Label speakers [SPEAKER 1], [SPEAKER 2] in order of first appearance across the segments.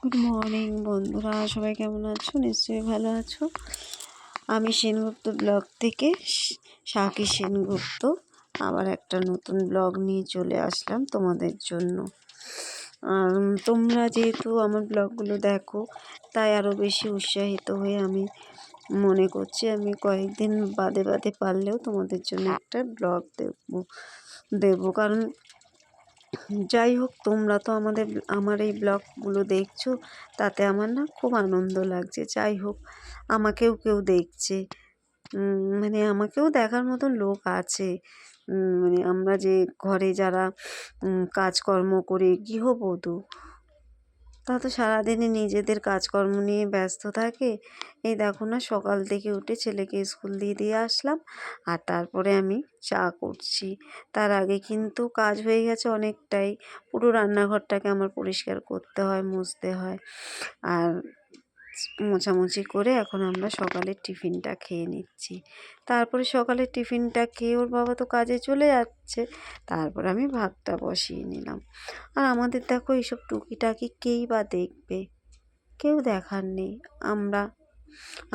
[SPEAKER 1] Good morning বন্ধুরা, সবাই কেমন আছো? নিশ্চয়ই ভালো আছো। আমি সেনগুপ্ত ব্লগ থেকে সাকি সেনগুপ্ত আবার একটা নতুন ব্লগ নিয়ে চলে আসলাম তোমাদের জন্য। তোমরা যেহেতু আমার ব্লগগুলো দেখো, তাই আরও বেশি উৎসাহিত হয়ে আমি মনে করছি আমি কয়েকদিন বাদে বাদে পারলেও তোমাদের জন্য একটা ব্লগ দেবো। কারণ যাই হোক, তোমরা তো আমার এই ব্লগগুলো দেখছো, তাতে আমার না খুব আনন্দ লাগছে। যাই হোক, আমাকেও কেউ দেখছে, মানে আমাকেও দেখার মতন লোক আছে। মানে আমরা যে ঘরে যারা কাজকর্ম করে গৃহবধূ, তা তো সারাদিনই নিজেদের কাজকর্ম নিয়ে ব্যস্ত থাকে। এই দেখো না, সকাল থেকে উঠে ছেলেকে স্কুল দিয়ে আসলাম, আর তারপরে আমি চা করছি। তার আগে কিন্তু কাজ হয়ে গেছে অনেকটাই। পুরো রান্নাঘরটাকে আমার পরিষ্কার করতে হয়, মুছতে হয়, আর মোছামুছি করে এখন আমরা সকালের টিফিনটা খেয়ে নিচ্ছি। তারপরে সকালের টিফিনটা খেয়ে ওর বাবা তো কাজে চলে যাচ্ছে, তারপর আমি ভাতটা বসিয়ে নিলাম। আর আমাদের দেখো, এইসব টুকিটাকি কেই বা দেখবে? কেউ দেখার নেই।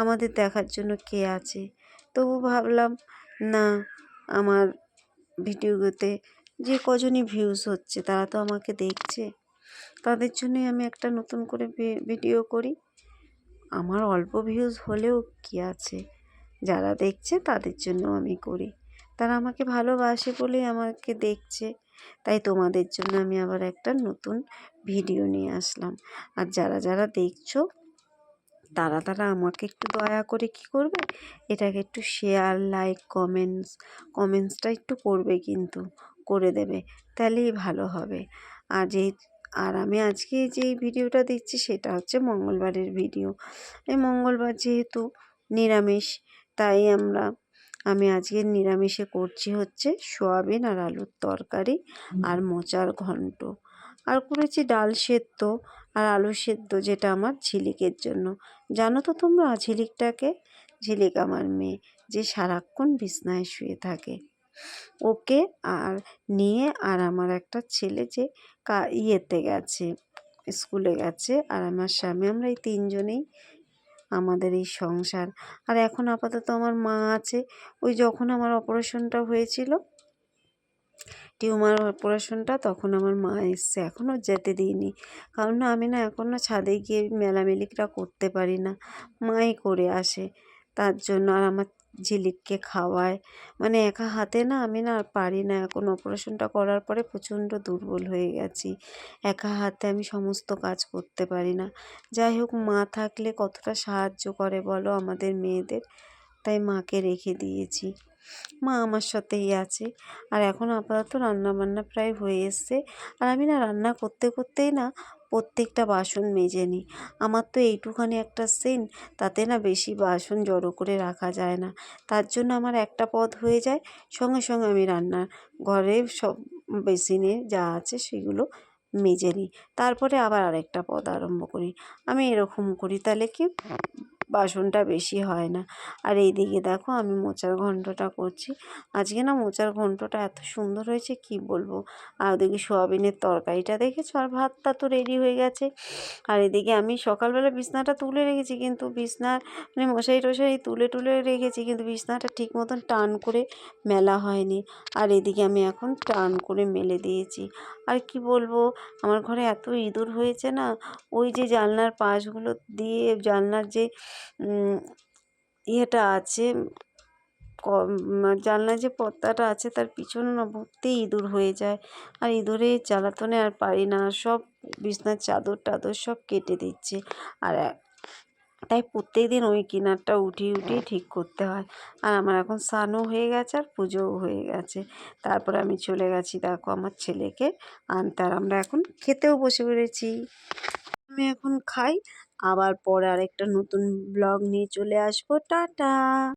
[SPEAKER 1] আমাদের দেখার জন্য কে আছে? তবু ভাবলাম, না, আমার ভিডিওতে যে কজনই ভিউজ হচ্ছে তারা তো আমাকে দেখছে, তাদের জন্যই আমি একটা নতুন করে ভিডিও করি। আমার অল্প ভিউজ হলেও কি আছে, যারা দেখছে তাদের জন্য আমি করি। তারা আমাকে ভালোবাসে বলেই আমাকে দেখছে। তাই তোমাদের জন্য আমি আবার একটা নতুন ভিডিও নিয়ে আসলাম। আর যারা যারা দেখছো, তারা আমাকে একটু দয়া করে কি করবে, এটাকে একটু শেয়ার, লাইক, কমেন্টসটা একটু করবে, কিন্তু করে দেবে, তাহলেই ভালো হবে। আর আমি আজকে যেই ভিডিওটা দিচ্ছি সেটা হচ্ছে মঙ্গলবারের ভিডিও। এই মঙ্গলবার যেহেতু নিরামিষ, তাই আমি আজকে নিরামিষে করছি হচ্ছে সোয়াবিন আর আলুর তরকারি আর মোচার ঘন্ট, আর করেছি ডাল সেদ্ধ আর আলু সেদ্ধ, যেটা আমার ঝিলিকের জন্য। জানো তো তোমরা ঝিলিকটাকে? ঝিলিক আমার মেয়ে, যে সারাক্ষণ বিছনায় শুয়ে থাকে। ওকে আর নিয়ে, আর আমার একটা ছেলে যে ইয়েতে গেছে, স্কুলে গেছে, আর আমার স্বামী, আমরা এই তিনজনেই আমাদের এই সংসার। আর এখন আপাতত আমার মা আছে। ওই যখন আমার অপারেশনটা হয়েছিল, টিউমার অপারেশনটা, তখন আমার মা এসছে, এখনও যেতে দিইনি। কারণ না, আমি না এখনও ছাদে গিয়ে মেলামেলিটা করতে পারি না, মাই করে আসে। তার জন্য আর আমার ঝিলিককে খাওয়ায়, মানে একা হাতে না আমি না আর পারি না। এখন অপারেশনটা করার পরে প্রচণ্ড দুর্বল হয়ে গেছি, একা হাতে আমি সমস্ত কাজ করতে পারি না। যাই হোক, মা থাকলে কতটা সাহায্য করে বলো আমাদের মেয়েদের, তাই মাকে রেখে দিয়েছি। মা আমার সাথেই আছে। আর এখন আপাতত রান্নাবান্না প্রায় হয়ে এসছে। আর আমি না রান্না করতে করতেই না প্রত্যেকটা বাসন মেজে নিই। আমার তো এইটুখানি একটা সিন, তাতে না বেশি বাসন জড়ো করে রাখা যায় না। তার জন্য আমার একটা পদ হয়ে যায়, সঙ্গে সঙ্গে আমি রান্নার ঘরে সব বেসিনে যা আছে সেগুলো মেজে নিই, তারপরে আবার আরেকটা পদ আরম্ভ করি। আমি এরকম করি, তাহলে কি বাসনটা বেশি হয় না। আর এইদিকে দেখো, আমি মোচার ঘন্টটা করছি। আজকে না মোচার ঘন্টটা এত সুন্দর হয়েছে কি বলবো। আর ওদিকে সোয়াবিনের তরকারিটা দেখেছো, আর ভাতটা তো রেডি হয়ে গেছে। আর এদিকে আমি সকালবেলা বিছনাটা তুলে রেখেছি, কিন্তু বিছনার মানে মশারি টশারি তুলে রেখেছি, কিন্তু বিছনাটা ঠিক মতন টান করে মেলা হয়নি। আর এদিকে আমি এখন টান করে মেলে দিয়েছি। আর কি বলবো, আমার ঘরে এত ইঁদুর হয়েছে না, ওই যে জানলার পাশগুলো দিয়ে, জানলার যে ইয়েটা আছে, জানলার যে পর্দাটা আছে, তার পিছনে না ভর্তি ইঁদুর হয়ে যায়। আর ইঁদুরের জ্বালাতনে আর পারি না, সব বিছনার চাদর টাদর সব কেটে দিচ্ছে। আর তাই প্রত্যেক দিন ওই কিনারটা উঠিয়ে ঠিক করতে হয়। আর আমার এখন স্নানও হয়ে গেছে আর পুজোও হয়ে গেছে। তারপরে আমি চলে গেছি দেখো আমার ছেলেকে আনতে, আর আমরা এখন খেতেও বসে পড়েছি। আমি এখন খাই, আবার পরে আরেকটা নতুন ব্লগ নিয়ে চলে আসবো। টাটা।